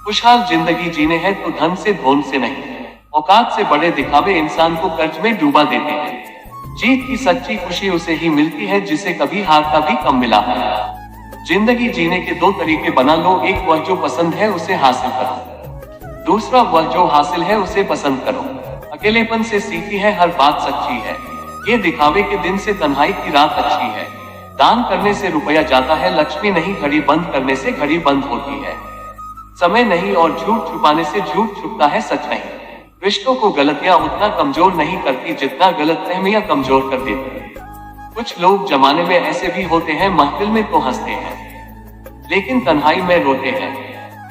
खुशहाल जिंदगी जीने हैं तो धन से धोन से नहीं, औकात से बड़े दिखावे इंसान को कर्ज में डूबा देते हैं। जीत की सच्ची खुशी उसे ही मिलती है जिसे कभी हार का भी कम मिला है। जिंदगी जीने के दो तरीके बना लो, एक वह जो पसंद है उसे हासिल करो, दूसरा वह जो हासिल है उसे पसंद करो। अकेलेपन से सीखी है हर बात सच्ची है, ये दिखावे के दिन से तन्हाई की रात अच्छी है। दान करने से रुपया जाता है लक्ष्मी नहीं, घड़ी बंद करने से घड़ी बंद होती है। समय नहीं और झूठ छुपाने से झूठ छुपता है सच नहीं। रिश्तों को गलतियां उतना कमजोर नहीं करती जितना गलतफहमियां कमजोर कर देती हैं। कुछ लोग जमाने में ऐसे भी होते हैं, महफिल में तो हंसते हैं लेकिन तन्हाई में रोते हैं।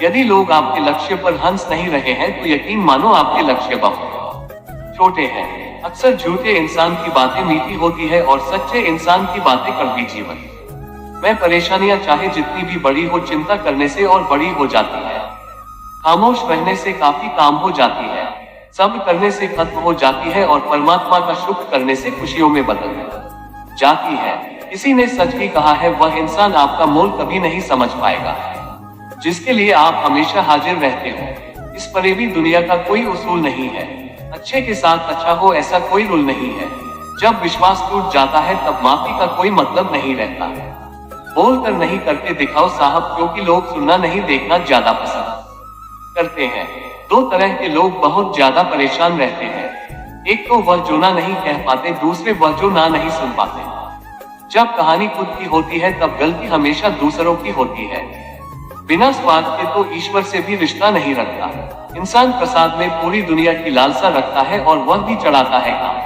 यदि लोग आपके लक्ष्य पर हंस नहीं रहे हैं तो यकीन मानो आपके लक्ष्य बहुत छोटे हैं। अक्सर झूठे इंसान की बातें मीठी होती है और सच्चे इंसान की बातें कड़वी जीवन में परेशानियां चाहे जितनी भी बड़ी हो, चिंता करने से और बड़ी हो जाती है। खामोश रहने से काफी काम हो जाती है, सब्र करने से खत्म हो जाती है और परमात्मा का शुक्र करने से खुशियों में बदल जाती है। किसी ने सच भी कहा है, वह इंसान आपका मोल कभी नहीं समझ पाएगा जिसके लिए आप हमेशा हाजिर रहते हो। इस फरेबी दुनिया का कोई उसूल नहीं है, अच्छे के साथ अच्छा हो ऐसा कोई रूल नहीं है। जब विश्वास टूट जाता है तब माफी का कोई मतलब नहीं रहता। बोल कर नहीं करके दिखाओ साहब, क्योंकि लोग सुनना नहीं देखना ज्यादा पसंद करते हैं। दो तरह के लोग बहुत ज्यादा परेशान रहते हैं, एक तो वह जो ना नहीं कह पाते, दूसरे वह जो ना नहीं सुन पाते। जब कहानी खुद की होती है तब गलती हमेशा दूसरों की होती है। बिना स्वार्थ के तो ईश्वर से भी रिश्ता नहीं रखता। इंसान प्रसाद में पूरी दुनिया की लालसा रखता है और वह भी चढ़ाता है काम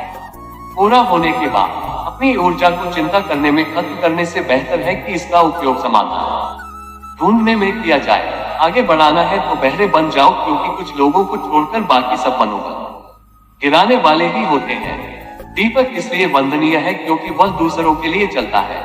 पूरा होने के बाद। अपनी ऊर्जा को चिंता करने में खत्म करने से बेहतर है कि इसका उपयोग समाधान ढूंढने में किया जाए। आगे बढ़ाना है तो बहरे बन जाओ, क्योंकि कुछ लोगों को छोड़कर बाकी सब मनोबल गिराने वाले ही होते हैं। दीपक इसलिए वंदनीय है क्योंकि वह दूसरों के लिए चलता है,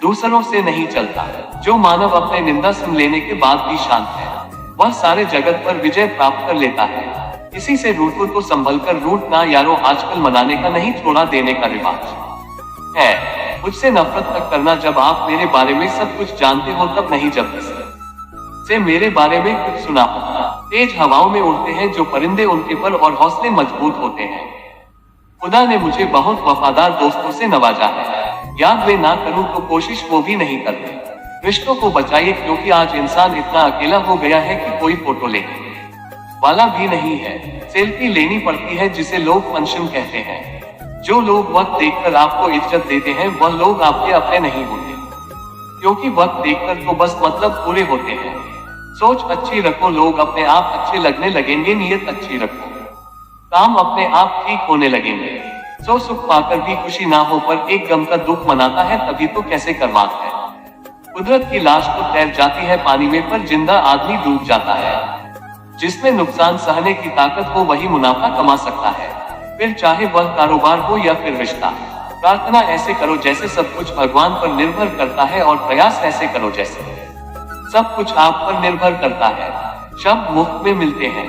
दूसरों से नहीं चलता। जो मानव अपने निंदा सुन लेने के बाद भी शांत है, वह सारे जगत पर विजय प्राप्त कर लेता है। किसी से रूठो तो संभल कर रूठना यारो, आजकल मनाने का नहीं छोड़ा देने का रिवाज है। मुझसे नफरत तक करना जब आप मेरे बारे में सब कुछ जानते हो तब नहीं, जब किसी से मेरे बारे में कुछ सुना हो। तेज हवाओं में उड़ते हैं जो परिंदे, उनके पर और हौसले मजबूत होते हैं। खुदा ने मुझे बहुत वफादार दोस्तों से नवाजा है, याद वे ना करूं तो कोशिश वो भी नहीं करते। रिश्तों को बचाइए, क्योंकि आज इंसान इतना अकेला हो गया है कि कोई फोटो लेने वाला भी नहीं है। सेल्फी लेनी पड़ती है जिसे लोग फंक्शन कहते हैं। जो लोग वक्त देखकर आपको इज्जत देते हैं वह लोग आपके अपने नहीं होते, क्योंकि वक्त देखकर तो बस मतलब पूरे होते हैं। सोच अच्छी रखो, लोग अपने आप अच्छे लगने लगेंगे। नीयत अच्छी रखो, काम अपने आप ठीक होने लगेंगे। सो सुख पाकर भी खुशी ना हो पर एक गम का दुख मनाता है, तभी तो कैसे करवात है। कुदरत की लाश तो तैर जाती है पानी में, पर जिंदा आदमी डूब जाता है। जिसमें नुकसान सहने की ताकत हो वही मुनाफा कमा सकता है, फिर चाहे वह कारोबार हो या फिर रिश्ता। प्रार्थना ऐसे करो जैसे सब कुछ भगवान पर निर्भर करता है, और प्रयास ऐसे करो जैसे सब कुछ आप पर निर्भर करता है। शब्द मुफ्त में मिलते हैं,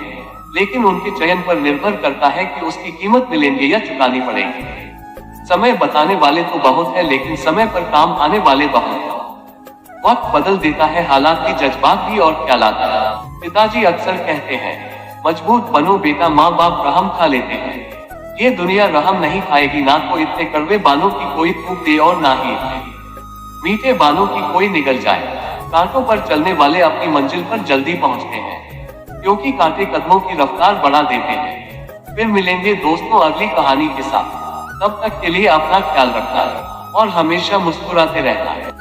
लेकिन उनके चयन पर निर्भर करता है कि उसकी कीमत मिलेंगे या चुकानी पड़ेगी। समय बताने वाले तो बहुत है, लेकिन समय पर काम आने वाले बहुत हैं। वक्त बदल देता है हालात की, जज्बात भी और ख्यालात भी। पिताजी अक्सर कहते हैं, मजबूत बनो बेटा, माँ बाप रहम खा लेते हैं। ये दुनिया रहम नहीं खाएगी, ना तो इतने कड़वे बानों की कोई थूक दे और ना ही इतने मीठे बानों की कोई निगल जाए। कांटों पर चलने वाले अपनी मंजिल पर जल्दी पहुंचते हैं, क्योंकि कांटे कदमों की रफ्तार बढ़ा देते हैं। फिर मिलेंगे दोस्तों अगली कहानी के साथ, तब तक के लिए अपना ख्याल रखना है और हमेशा मुस्कुराते रहना है।